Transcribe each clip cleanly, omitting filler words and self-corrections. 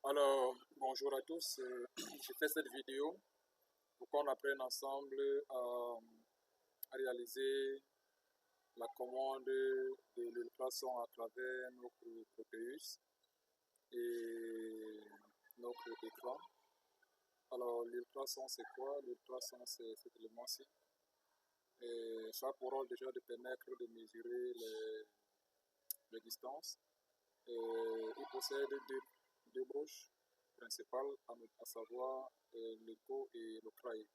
Alors, bonjour à tous. J'ai fait cette vidéo pour qu'on apprenne ensemble à réaliser la commande de l'ultrason à travers notre Proteus et notre écran. Alors, l'ultrason, c'est quoi? L'ultrason, c'est cet élément-ci. Et ça a pour rôle déjà de permettre de mesurer les distances. Et il possède deux broches principales, à savoir l'écho et le craig.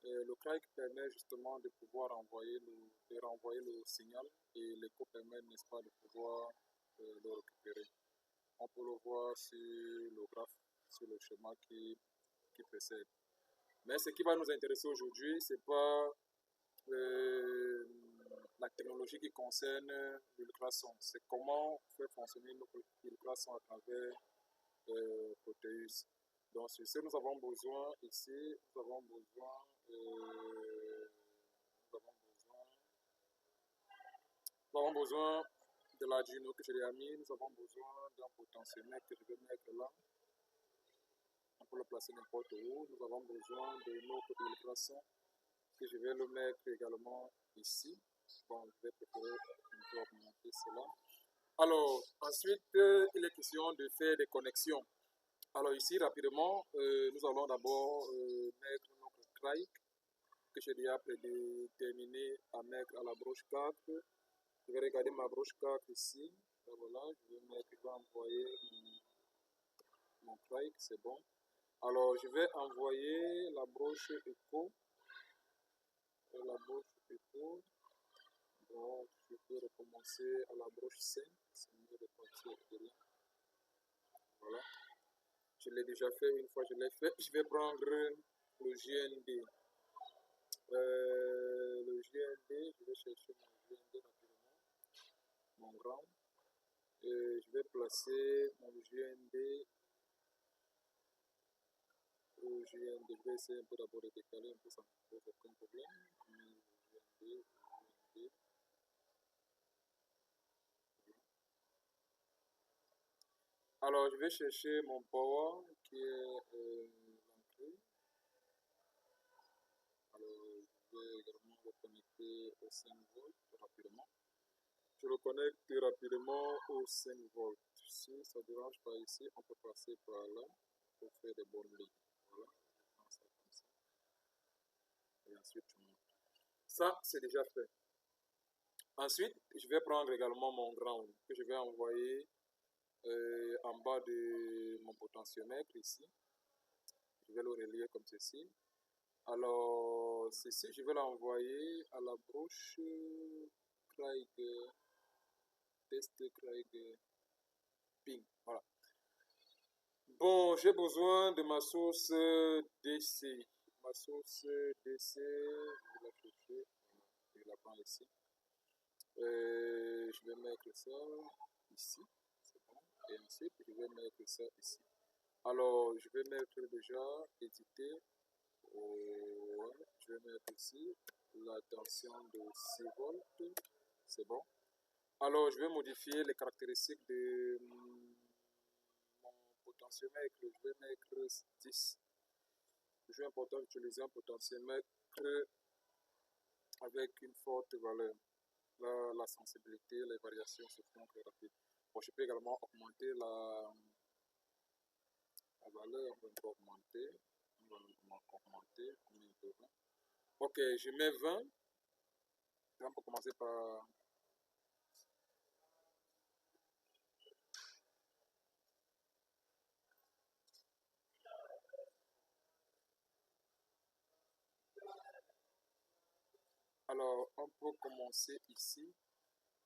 Le craig permet justement de pouvoir renvoyer le signal et l'écho permet, n'est-ce pas, de pouvoir le récupérer. On peut le voir sur le graphe, sur le schéma qui précède. Mais ce qui va nous intéresser aujourd'hui, ce n'est pas la technologie qui concerne l'ultrason, c'est comment faire fonctionner l'ultrason à travers Proteus. Donc, sur ce, nous avons besoin ici, nous avons besoin de l'Arduino que je l'ai mis, nous avons besoin d'un potentiomètre que je vais mettre là. On peut le placer n'importe où. Nous avons besoin de notre ultrason que je vais le mettre également ici. Bon, je vais préférer un peu augmenter cela. Alors, ensuite, il est question de faire des connexions. Alors ici, rapidement, nous allons d'abord mettre notre craig que j'ai déjà prédéterminé à mettre à la broche 4. Je vais regarder ma broche 4 ici. Et voilà, je vais envoyer mon craig, c'est bon. Alors, je vais envoyer la broche écho. La broche écho. Donc, je peux recommencer à la broche 5. C'est mieux de partir de là. Voilà. Je l'ai déjà fait une fois, je l'ai fait. Je vais prendre le GND. Je vais chercher mon GND rapidement. Mon grand. Et je vais placer mon GND. Je vais essayer un peu d'abord de décaler un peu, ça ne pose aucun problème. GND. Alors, je vais chercher mon power qui est l'entrée. Alors, je vais également le connecter au 5 volts rapidement. Je le connecte rapidement au 5 volts. Si ça ne dérange pas ici, on peut passer par là pour faire des bonnes lignes. Voilà, je prends ça comme ça. Et ensuite, je monte. Ça, c'est déjà fait. Ensuite, je vais prendre également mon ground que je vais envoyer en bas de mon potentiomètre ici. Je vais le relier comme ceci. Alors, ceci, je vais l'envoyer à la broche craig, test craig ping. Voilà. Bon, j'ai besoin de ma source DC. Ma source DC, je vais la chercher. Je la prends ici. Je vais mettre ça ici. C'est bon. Et ensuite, je vais mettre ça ici. Alors, je vais mettre déjà éditer. Ouais, je vais mettre ici la tension de 6 volts. C'est bon. Alors, je vais modifier les caractéristiques de mon potentiomètre. Je vais mettre 10. C'est important d'utiliser un potentiomètre avec une forte valeur. Là, la sensibilité, les variations se font très rapide. Bon, je peux également augmenter la valeur. On peut augmenter. On va augmenter. Ok, je mets 20. On peut commencer par... Alors, on peut commencer ici.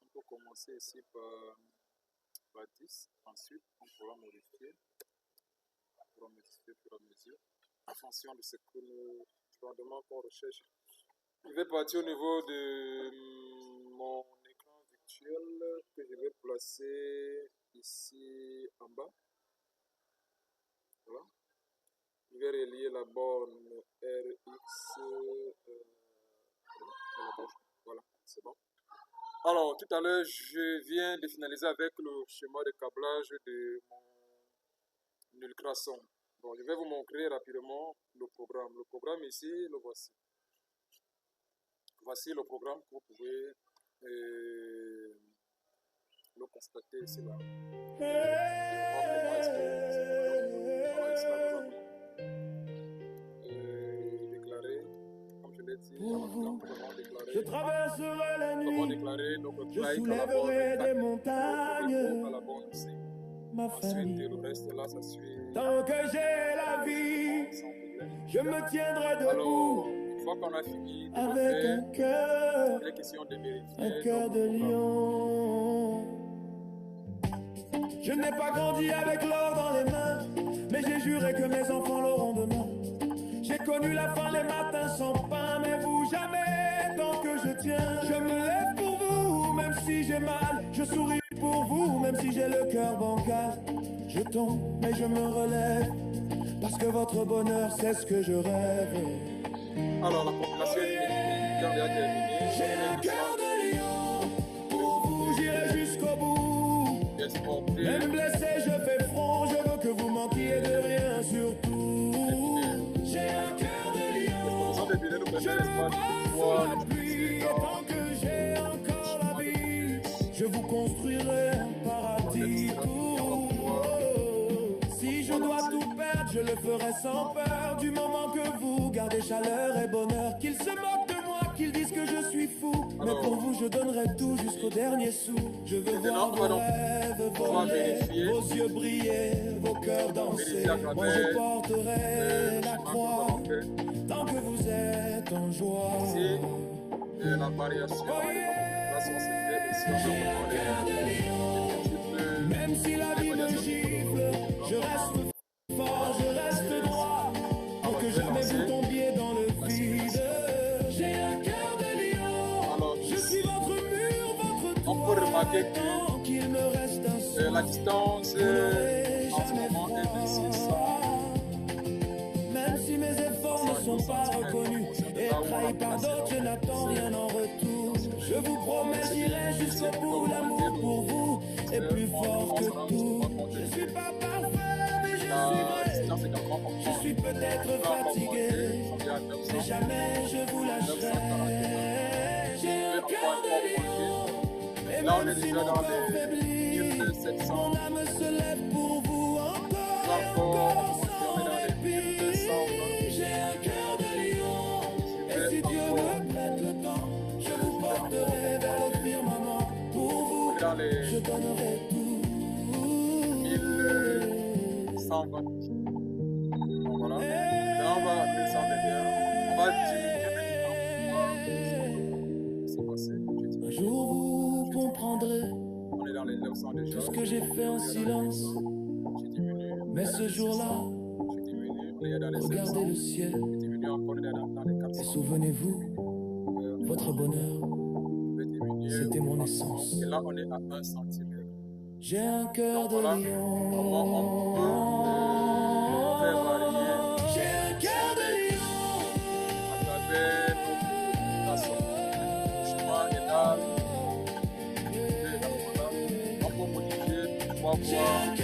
On peut commencer ici par 10. Ensuite, on pourra modifier. On pourra modifier au fur et à mesure. En fonction de ce que nous demandons qu'on recherche. Je vais partir au niveau de mon écran virtuel que je vais placer ici en bas. Voilà. Je vais relier la borne RX. Voilà, c'est bon. Alors, tout à l'heure, je viens de finaliser avec le schéma de câblage de nul croissant. Bon, je vais vous montrer rapidement le programme. Le programme ici, le voici. Voici le programme que vous pouvez le constater ici là. Comment est-ce que déclaré, comme je l'ai dit, je traverserai la nuit, je je soulèverai des montagnes, ma Ensuite, famille. le reste là, ça suit. Tant que j'ai la vie, je me tiendrai Alors, debout une fois qu'on a fini de avec un cœur, il est question de vérifier un cœur de lion. Je n'ai pas grandi avec l'or dans les mains, mais j'ai juré que mes enfants l'auront demain. J'ai connu la faim les matins sans pain, mais vous jamais tant que je tiens. Je me lève pour vous, même si j'ai mal. Je souris pour vous, même si j'ai le cœur bancal. Je tombe, mais je me relève, parce que votre bonheur, c'est ce que je rêve. Alors, la population est déjà terminée. J'ai un cœur de lion, pour vous j'irai jusqu'au bout. Même blessé, je fais front, je veux que vous manquiez de rien surtout. J'ai un cœur de lion, je me bats sous la pluie, et tant que j'ai encore la vie, je vous construirai un paradis. Si je dois tout perdre, je le ferai sans peur, du moment que vous gardez chaleur et bonheur. Qu'ils se moquent de moi, qu'ils disent que je suis fou, mais pour vous je donnerai tout jusqu'au dernier sou. Je veux voir vos rêves voler, vos yeux briller, vos cœurs danser. Moi je porterai la croix, tant que vous êtes en joie. Et la variation, J'ai un cœur de lion, même si la vie me gifle, je reste fort, je reste droit, pour que jamais vous tombiez dans le vide. J'ai un cœur de lion, je suis votre mur, votre toit. On peut remarquer Tant qu'il me reste un que souffle, la distance vous n'aurez en ce jamais moment est de 600. froid. Même si mes efforts ne sont pas reconnus et trahis par d'autres, je n'attends rien en retour. Je vous promets, j'irai jusqu'au bout. L'amour pour vous est plus fort que tout. Je suis pas parfait, mais je suis vrai. Je suis peut-être fatigué, mais jamais je vous lâcherai. J'ai un cœur de lion, et même si mon corps faiblit, mon âme se lève pour vous encore et encore sans répit. J'ai un cœur de lion, et si Dieu me prête le temps, je vous porterai vers le firmament. Pour vous, je donnerai tout. 1120. Donc voilà. Là, on va descendre bien. On va diminuer maintenant. C'est passé. Un jour vous comprendrez On est dans les 900 déjà. tout ce que j'ai fait en silence. J'ai diminué. Mais ce jour-là, J'ai diminué. On est dans les 700. regardez le ciel J'ai diminué encore. On est dans les 400. et souvenez-vous, votre bonheur, Je vais diminuer. c'était mon essence. Et là, on est à 1 centimètre. J'ai un cœur de Voilà. lion. Comment on peut faire varier J'ai un cœur de lion. à travers la chemin et l'âme. On peut modifier 3 fois.